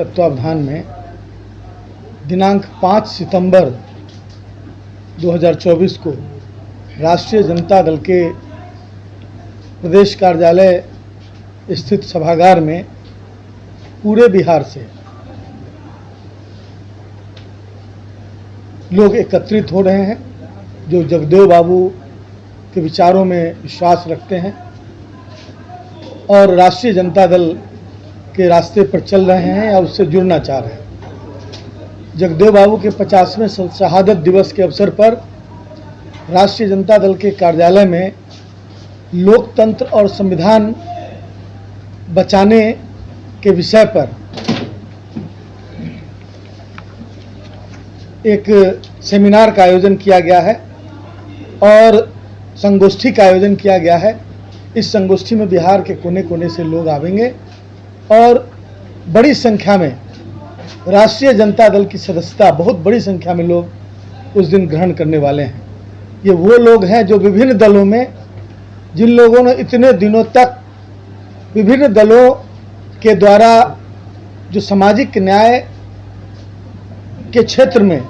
तत्वावधान में दिनांक 5 सितंबर 2024 को राष्ट्रीय जनता दल के प्रदेश कार्यालय स्थित सभागार में पूरे बिहार से लोग एकत्रित हो रहे हैं जो जगदेव बाबू के विचारों में विश्वास रखते हैं और राष्ट्रीय जनता दल के रास्ते पर चल रहे हैं या उससे जुड़ना चाह रहे हैं। जगदेव बाबू के 50वें शहादत दिवस के अवसर पर राष्ट्रीय जनता दल के कार्यालय में लोकतंत्र और संविधान बचाने के विषय पर एक सेमिनार का आयोजन किया गया है और संगोष्ठी का आयोजन किया गया है। इस संगोष्ठी में बिहार के कोने कोने से लोग आवेंगे और बड़ी संख्या में राष्ट्रीय जनता दल की सदस्यता, बहुत बड़ी संख्या में लोग उस दिन ग्रहण करने वाले हैं। ये वो लोग हैं जो विभिन्न दलों में, जिन लोगों ने इतने दिनों तक विभिन्न दलों के द्वारा जो सामाजिक न्याय के क्षेत्र में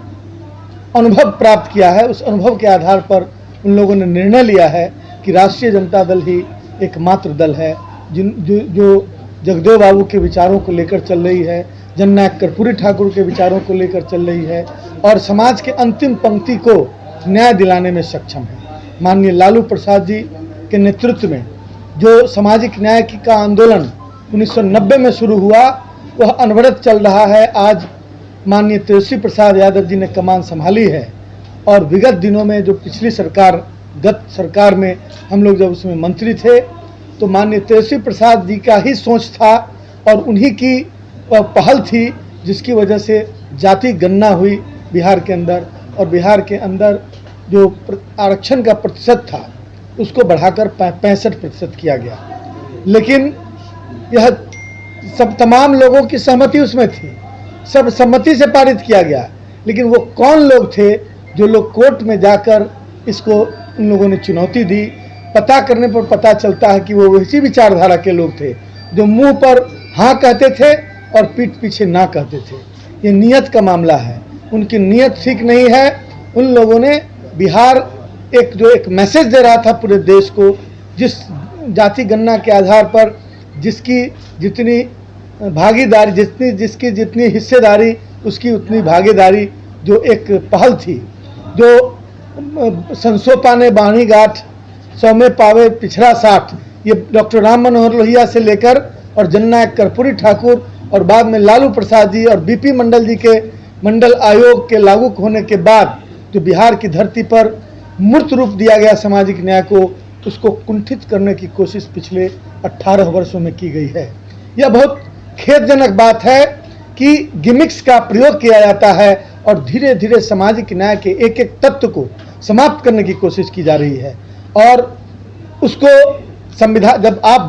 अनुभव प्राप्त किया है, उस अनुभव के आधार पर उन लोगों ने निर्णय लिया है कि राष्ट्रीय जनता दल ही एकमात्र दल है जो जगदेव बाबू के विचारों को लेकर चल रही है, जननायक कर्पूरी ठाकुर के विचारों को लेकर चल रही है और समाज के अंतिम पंक्ति को न्याय दिलाने में सक्षम है। माननीय लालू प्रसाद जी के नेतृत्व में जो सामाजिक न्याय का आंदोलन 1990 में शुरू हुआ, वह अनवरत चल रहा है। आज माननीय तेजस्वी प्रसाद यादव जी ने कमान संभाली है और विगत दिनों में जो पिछली सरकार, गत सरकार में हम लोग जब उसमें मंत्री थे तो माननीय तेजस्वी प्रसाद जी का ही सोच था और उन्हीं की पहल थी जिसकी वजह से जाति गणना हुई बिहार के अंदर और बिहार के अंदर जो आरक्षण का प्रतिशत था उसको बढ़ाकर 65% किया गया। लेकिन यह सब तमाम लोगों की सहमति उसमें थी, सब सम्मति से पारित किया गया। लेकिन वो कौन लोग थे जो लोग कोर्ट में जाकर इसको उन लोगों ने चुनौती दी? पता करने पर पता चलता है कि वो वैसी विचारधारा के लोग थे जो मुंह पर हाँ कहते थे और पीठ पीछे ना कहते थे। ये नियत का मामला है, उनकी नियत ठीक नहीं है। उन लोगों ने बिहार एक मैसेज दे रहा था पूरे देश को, जिस जाति गणना के आधार पर जिसकी जितनी भागीदारी, जिसकी जितनी हिस्सेदारी उसकी उतनी भागीदारी, जो एक पहल थी, जो संसोपा ने बाणी गांठ 100 में पावे पिछड़ा 60, ये डॉक्टर राम मनोहर लोहिया से लेकर और जननायक कर्पूरी ठाकुर और बाद में लालू प्रसाद जी और बीपी मंडल जी के मंडल आयोग के लागू होने के बाद जो बिहार की धरती पर मूर्त रूप दिया गया सामाजिक न्याय को, उसको कुंठित करने की कोशिश पिछले 18 वर्षों में की गई है। यह बहुत खेदजनक बात है कि गिमिक्स का प्रयोग किया जाता है और धीरे धीरे सामाजिक न्याय के एक एक तत्व को समाप्त करने की कोशिश की जा रही है। और उसको संविधान, जब आप